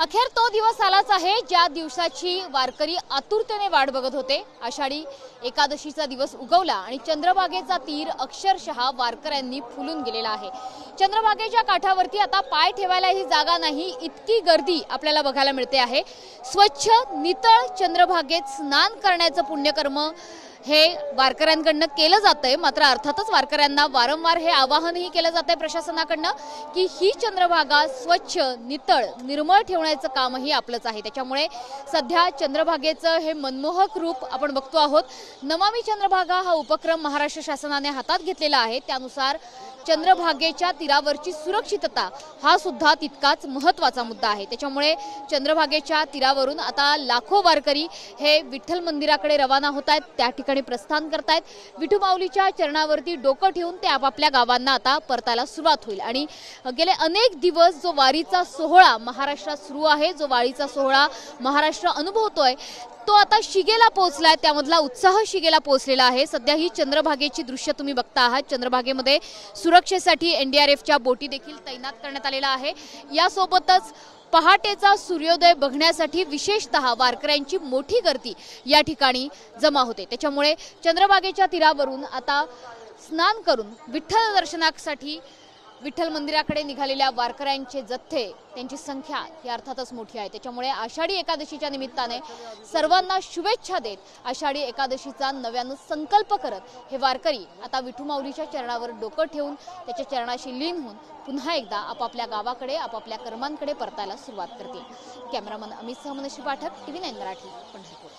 अखेर तो दिवस आलाच आहे ज्या दिवसाची वारकरी आतुरतेने वाट बघत होते। आषाढी एकादशीचा दिवस उगवला आणि चंद्रभागेचा तीर अक्षरशः वारकऱ्यांनी फुलून गेलेला आहे। चंद्रभागेच्या काठावरती आता पाय ठेवायलाही जागा नाही, इतकी गर्दी आपल्याला बघायला मिळते आहे। स्वच्छ नितळ चंद्रभागेत स्नान करण्याचं पुण्यकर्म हे वारकऱ्यांकडनं केलं जातंय। मात्र अर्थातच वारकऱ्यांना वारंवार हे आवाहनही केलं जातंय प्रशासनाकडनं की ही चंद्रभागा स्वच्छ नितळ निर्मळ ठेवण्याचं कामही आपलंच आहे। त्याच्यामुळे सध्या चंद्रभागेचं हे मनमोहक रूप आपण बघतो आहोत। नमामि चंद्रभागा हा उपक्रम महाराष्ट्र शासनाने हातात घेतलेला आहे। त्यानुसार चंद्रभागेच्या तीरावरची सुरक्षितता हा सुद्धा तितकाच महत्त्वाचा मुद्दा आहे। त्याच्यामुळे चंद्रभागेच्या तीरावरून आता लाखो वारकरी हे विठ्ठल मंदिराकडे रवाना होत आहेत, त्या ठिकाणी प्रस्थान करतायत। विठू माऊलीच्या चरणावरती डोकं ठेवून ते आपापल्या गावांना आता परतायला सुरुवात होईल। आणि गेले अनेक दिवस जो वारीचा सोहळा महाराष्ट्रात सुरू आहे, जो वारीचा सोहळा महाराष्ट्र अनुभवतोय, तो आता शिगेला पोहोचलाय। त्यामधला उत्साह शिगेला पोहोचलेला आहे। सध्या ही चंद्रभागेची दृश्य तुम्ही बघता आहात। चंद्रभागेमध्ये सुरक्षेसाठी एनडीआरएफच्या बोटी देखील तैनात करण्यात आलेला आहे। यासोबतच पहाटेचा सूर्योदय बघण्यासाठी विशेषतः वारकऱ्यांची मोठी गर्दी या ठिकाणी जमा होते। त्याच्यामुळे चंद्रभागेच्या तीरावरून आता स्नान करून विठ्ठल दर्शनासाठी विठ्ठल मंदिराकडे निघालेल्या वारकऱ्यांचे जथ्थे, त्यांची संख्या ही अर्थातच मोठी आहे। त्याच्यामुळे आषाढी एकादशीच्या निमित्ताने सर्वांना शुभेच्छा देत आषाढी एकादशीचा नव्यानं संकल्प करत हे वारकरी आता विठू माऊलीच्या चरणावर डोकं ठेवून त्याच्या चरणाशी लीन होऊन पुन्हा एकदा आपापल्या गावाकडे आपापल्या कर्मांकडे परतायला सुरुवात करतील। कॅमेरामन अमित सह मनोज पाठक, TV9 मराठी, पंढरपूर।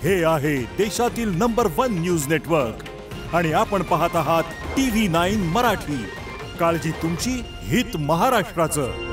हे आहे देशातील नंबर 1 न्यूज नेटवर्क आणि आपण पाहत आहात TV9 मराठी। काळजी तुमची, हित महाराष्ट्राचं।